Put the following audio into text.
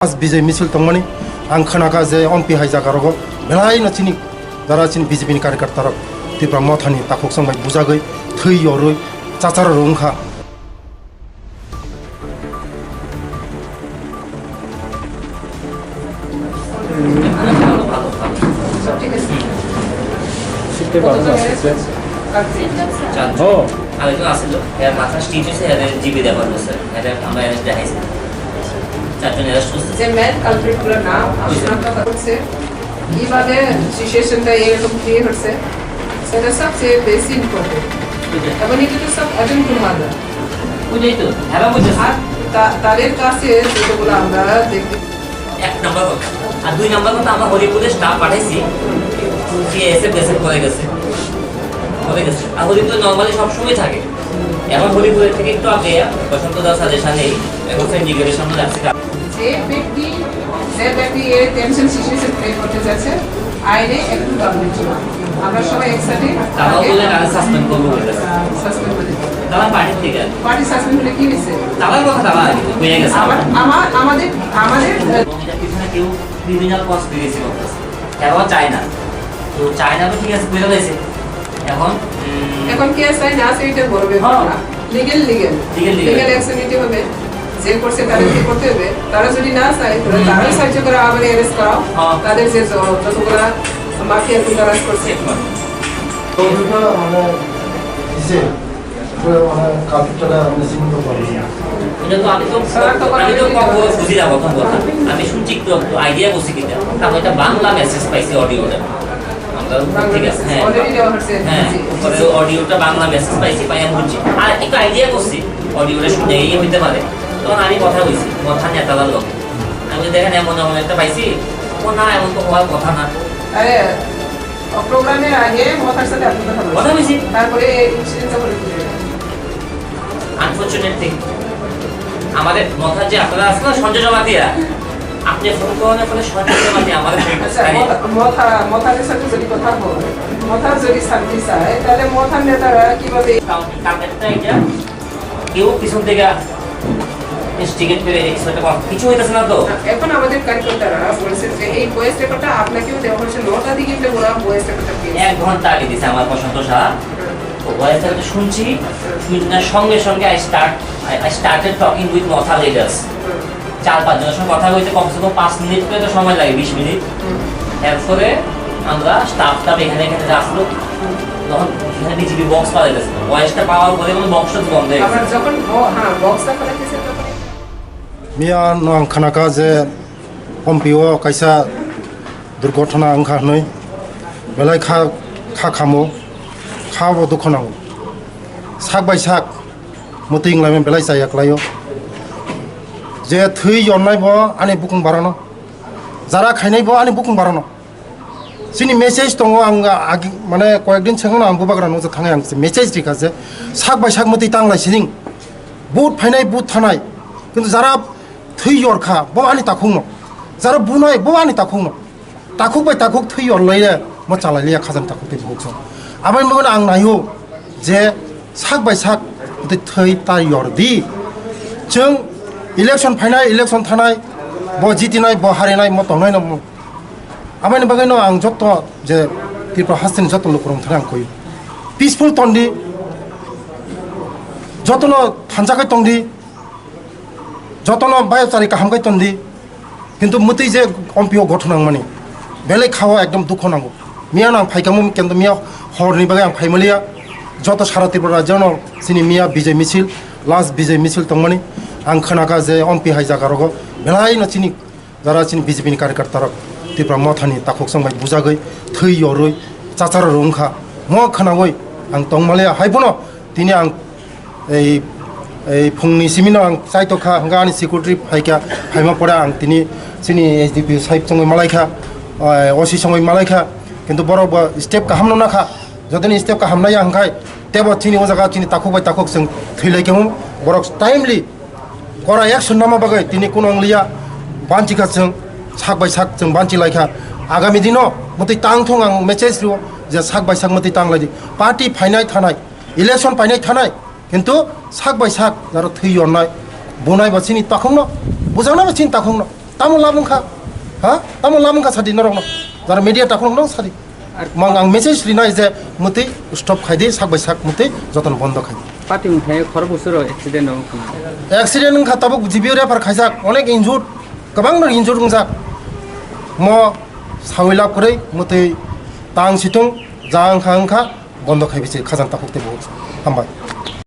বিজয় মিছিল তংমানি आं खोनागा जे अनपि हाइजागारगो बेलाय नचिनि दाराचिन बीजेपी नि कार्यकर्ता तिप्रा मथानि ताखक संबाय बुजागै थै यरै चाचार रंखा আরেকজন আসছিল এর মাথা স্টিচ হয়েছে এর জিবি দেওয়া হয়েছে এটা আমরা এর দেখাইছি চারজন অ্যারেস্ট করছে যে মেন কালপ্রিটগুলো নাম শনাক্ত করছে কিভাবে সিচুয়েশনটা এরকম ক্রিয়েট হচ্ছে সেটা সবচেয়ে বেশি ইম্পর্টেন্ট এবং এটা তো সব অ্যাটেন্ড করবো আমরা বুঝেই তো হ্যাঁ বুঝেছি আর তাদের কাছে যেগুলো আমরা দেখতে এক নাম্বার কথা আর দুই নাম্বার কথা আমরা হরিপুরে স্টাফ পাঠাইছি সিএসএফ দেশের করে গেছে আর হরিপুরে নর্মালি সবসময় থাকে এখন হরিপুরের থেকে একটু আগে বসন্ত দাস সাজেশন নেই এখন সিন্ডিকেটের সামনে যাচ্ছে যে ব্যক্তি এই টেনশন সিচুয়েশন ক্রিয়েট করতে যাচ্ছে আইনে একটু গভর্নমেন্ট ছিল আমরা সবাই একসাথে তারা বলে কারা সাসপেন্ড করবো বলেছে সাসপেন্ড করে তারা পার্টি থেকে পার্টি সাসপেন্ড হলে কি হয়েছে তার কথা তারা হয়ে গেছে আমাদের পিছনে কেউ ক্রিমিনাল কনস্পিরেসি করতেছে কেউ চায় না তো চায়না তো ঠিক আছে বেরো গেছে এখন কি আছে না আছে এটা বড় ব্যাপার না লিগ্যাল অ্যাকশন নিতে হবে যে করছে তাদেরকে করতে হবে তারা যদি না চায় তাহলে তারাই সাহায্য করা আবার অ্যারেস্ট করাও তাদের যে যতগুলো মাফিয়া গুন্ডারা করছে তো মানে ইসে মানে কাপিটালা মানে সিমন্ত করে এটা তো আমি তো কখনো বুঝি না প্রথম কথা আমি শুনছি একটু আইডিয়া করছি কিনা তারপর এটা বাংলা মেসেজ পাইছি অডিওটা ঠিক আছে হ্যাঁ অডিওটা বাংলা মেসেজ পাইছি পাই আমি বুঝছি আর একটু আইডিয়া করছি অডিওটা শুনে এই হইতে পারে তখন আমি কথা বলছি কথা নেতালার লোক আমি দেখেন এমন এমন একটা পাইছি ও না এমন তো হওয়ার কথা না আরে প্রোগ্রামের আগে মথার সাথে আপনি কথা বলছি তারপরে ইনসিডেন্টটা বলে আনফরচুনেট থিং আমাদের মথার যে আপনারা আছেন না সঞ্জয় জমাতিয়া আপনি ফোন করার ফলে সঞ্জয় জমাতিয়া আমাদের মথার সাথে যদি কথা বলে মথার যদি শান্তি চায় তাহলে মথার নেতারা কিভাবে কামেরটা এটা কেউ পিছন থেকে ইনস্টিগেট করে কিছু হইতেছে না তো এখন আমাদের কারিগররা বলছে যে এই ভয়েস রেকর্ডটা আপনাকেও দেওয়া হয়েছে 9টা দিকে কিন্তু ওরা ভয়েস রেকর্ডটা পেয়েছে 1 ঘন্টা আগে দিছে আমার বসন্ত শাহ তো ভয়েস রেকর্ডটা শুনছি শুনার সঙ্গে সঙ্গে আই স্টার্টেড টকিং উইথ মথা লিডার্স 4-5 জনের সঙ্গে কথা বলতে কমসে কম 5 মিনিট করে তো সময় লাগে 20 মিনিট এরপরে আমরা স্টাফটা এখানে আসলো তখন এখানে বিজিবি বক্স পাওয়া যাচ্ছে ভয়েসটা পাওয়ার পরে কোনো বক্সটা বন্ধ হয়ে গেছে যখন বক্সটা পাঠাইছে তখন मिया नों खानाका जे पम्पिओ कैसा दुर्घटना अंखा नै बेलाय खामो खाबो दुखनांग साक बाय साक मतिं लामे बेलाय जायाक्लायो जे थै यननाय बो आनि बुकुं बारानो जारा खायनाय बो आनि बुकुं बारानो सिनि मेसेज दङ आं माने कয়েকদিন सिगां आं बुबाग्रा न'जो थाङै आं मेसेज दिखासे साक बाय साक मति तांलायसिं बुट फायनाय बुट थानाय किन्तु जारा थै यरखा बो आनि ताखुंनो जारा बुनाय बो आनि ताखुंनो ताखुक बाय ताखुक थै यरलाय म चालायलिया खाजान ताखुक ते बुकसो आबाय मगन आं नायो जे साक बाय साक ते थै ता यरदि जों इलेक्शन फायनाय इलेक्शन थानाय बो जितिनाय बो हारिनाय म तंनाय न आबायनि बागैनो आं जत्त जे त्रिपुरा हास्टिनि जत्त लोकरं थानाय आं कय पिसफुल तंदि जत्तनो थानजाखाय तंदि যতন বায়োচারিকা হামগাই তন্দি কিন্তু মতি যে অম্পিও ঘটনা মানে বেলে খাওয়া একদম দুঃখ নাঙ্গো মিয়া না ফাইকামু কিন্তু মিয়া হরনি বাগে আং ফাইমালিয়া যত সারা ত্রিপুরা রাজ্যন সিনি মিয়া বিজয় মিছিল লাস্ট বিজয় মিছিল তংমানি আং खोनागा যে অম্পি হাইজাগারগো বেলাই নচিনি যারা চিনি বিজেপিনি कार्यकर्ता ত্রিপুরা মথানি তাখক সংবাই বুজাগৈ থৈ यरै চাচার রংখা ম खोनागৈ आं तंमालिया हाइबनो तिनि आं এই फुंनि सिमिनो आं साइतखा गानि सिकिउरिटी फाइका फाइमा पड़ा आं तिनि सिनि एसडीपी साइब संगै मालायखा ओसी संगै मालायखा किन्तु बरब स्टेप का हमनो नाखा जदनि स्टेप का हमनाय आंखाय तेबो तिनि ओजागा तिनि ताखुबाय ताखुक जों थैलायके हम बरक टाइमलि करा एक्शन नामा बागै तिनि कुन अंलिया बानचिका जों साक बाय साक जों बानचि लायखा आगामी दिनो मते तांथं आं मेसेज रिओ जे साक बाय साक मते तांलायदि पार्टी फाइनाय थानाय इलेक्शन फाइनाय थानाय किन्तु साक बाय साक जारो थै यरनाय बुनाय बासिनि ताखुंनो बुजाना बासिनि ताखुंनो Tamu labungka, ha? Tamu labungka sadi norong, jar media takung norong sadi. Mang ang message rina is a muti stop khaidi sak by sak muti joton bondo khaidi. Pati muthay khor busur accident no. Accident ng khatabuk jibiore par khaisak onek injured, kabang nor injured ngsak. Mo sawila kore muti tang situng jang khang kha bondo khaibisi khazan takuk te bo. Hambai.